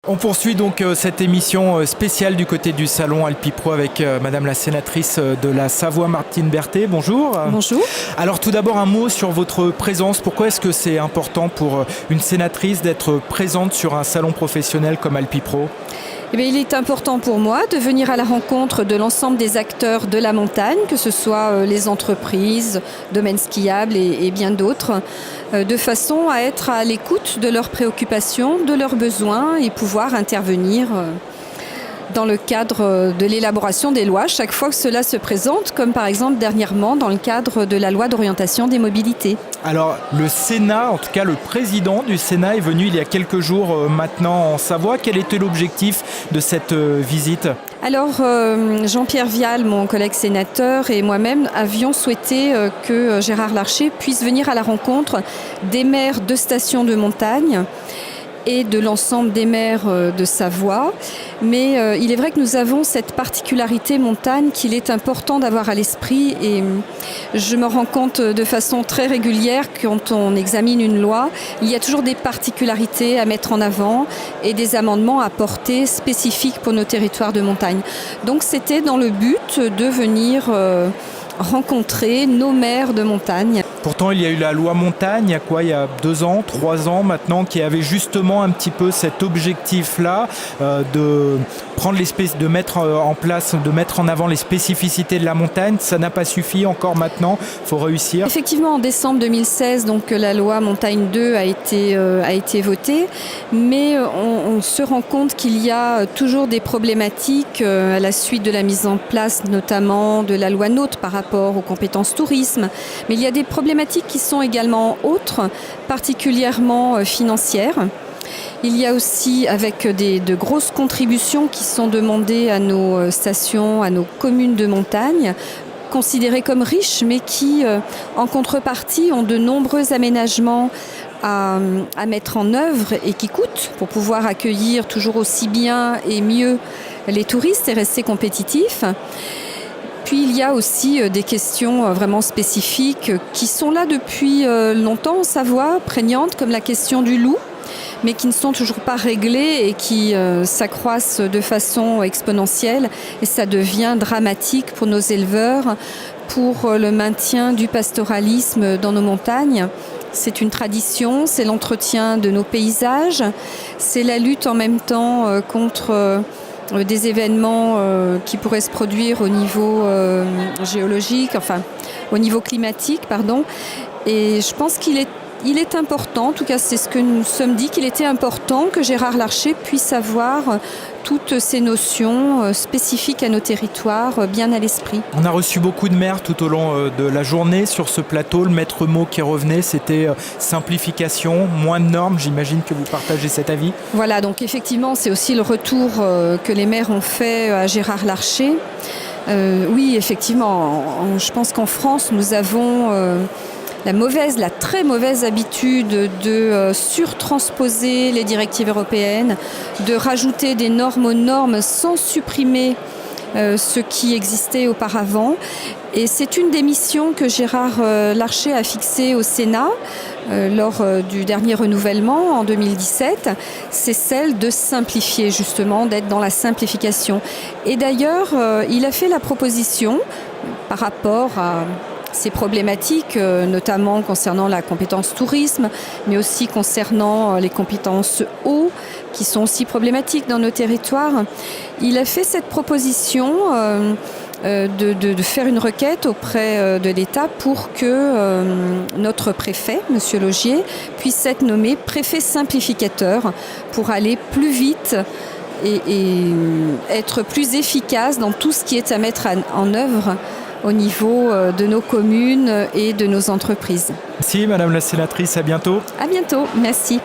On poursuit donc cette émission spéciale du côté du salon Alpipro avec Madame la sénatrice de la Savoie, Martine Berthet. Bonjour. Bonjour. Alors tout d'abord un mot sur votre présence. Pourquoi est-ce que c'est important pour une sénatrice d'être présente sur un salon professionnel comme Alpipro ? Eh bien, il est important pour moi de venir à la rencontre de l'ensemble des acteurs de la montagne, que ce soit les entreprises, domaines skiables et bien d'autres, de façon à être à l'écoute de leurs préoccupations, de leurs besoins et pouvoir intervenir dans le cadre de l'élaboration des lois, chaque fois que cela se présente, comme par exemple dernièrement dans le cadre de la loi d'orientation des mobilités. Alors le Sénat, en tout cas le président du Sénat est venu il y a quelques jours maintenant en Savoie. Quel était l'objectif de cette visite ? Alors Jean-Pierre Vial, mon collègue sénateur, et moi-même avions souhaité que Gérard Larcher puisse venir à la rencontre des maires de stations de montagne et de l'ensemble des maires de Savoie. Mais il est vrai que nous avons cette particularité montagne qu'il est important d'avoir à l'esprit et je me rends compte de façon très régulière quand on examine une loi, il y a toujours des particularités à mettre en avant et des amendements à porter spécifiques pour nos territoires de montagne. Donc c'était dans le but de venir rencontrer nos maires de montagne. Pourtant, il y a eu la loi montagne, il y a 2 ans, 3 ans maintenant, qui avait justement un petit peu cet objectif-là de prendre de mettre en place, de mettre en avant les spécificités de la montagne. Ça n'a pas suffi encore maintenant, il faut réussir. Effectivement, en décembre 2016, donc, la loi Montagne 2 a été votée, mais on se rend compte qu'il y a toujours des problématiques à la suite de la mise en place, notamment de la loi NOTRe par rapport aux compétences tourisme. Mais il y a des problématiques qui sont également autres, particulièrement financières. Il y a aussi avec de grosses contributions qui sont demandées à nos stations, à nos communes de montagne, considérées comme riches, mais qui, en contrepartie, ont de nombreux aménagements à mettre en œuvre et qui coûtent pour pouvoir accueillir toujours aussi bien et mieux les touristes et rester compétitifs. Puis il y a aussi des questions vraiment spécifiques qui sont là depuis longtemps en Savoie, prégnantes, comme la question du loup, mais qui ne sont toujours pas réglées et qui s'accroissent de façon exponentielle. Et ça devient dramatique pour nos éleveurs, pour le maintien du pastoralisme dans nos montagnes. C'est une tradition, c'est l'entretien de nos paysages, c'est la lutte en même temps contre des événements qui pourraient se produire au niveau géologique, enfin au niveau climatique, pardon. Et je pense qu'il est important, en tout cas c'est ce que nous nous sommes dit, qu'il était important que Gérard Larcher puisse avoir toutes ces notions spécifiques à nos territoires bien à l'esprit. On a reçu beaucoup de maires tout au long de la journée sur ce plateau. Le maître mot qui revenait, c'était simplification, moins de normes. J'imagine que vous partagez cet avis. Voilà, donc effectivement, c'est aussi le retour que les maires ont fait à Gérard Larcher. Oui, effectivement, je pense qu'en France, nous avons la très mauvaise habitude de surtransposer les directives européennes, de rajouter des normes aux normes sans supprimer ce qui existait auparavant. Et c'est une des missions que Gérard Larcher a fixée au Sénat lors du dernier renouvellement en 2017. C'est celle de simplifier, justement, d'être dans la simplification. Et d'ailleurs, il a fait la proposition par rapport à ces problématiques, notamment concernant la compétence tourisme, mais aussi concernant les compétences eau, qui sont aussi problématiques dans nos territoires. Il a fait cette proposition de faire une requête auprès de l'État pour que notre préfet, M. Laugier, puisse être nommé préfet simplificateur pour aller plus vite et être plus efficace dans tout ce qui est à mettre en œuvre au niveau de nos communes et de nos entreprises. Merci Madame la sénatrice, à bientôt. À bientôt, merci.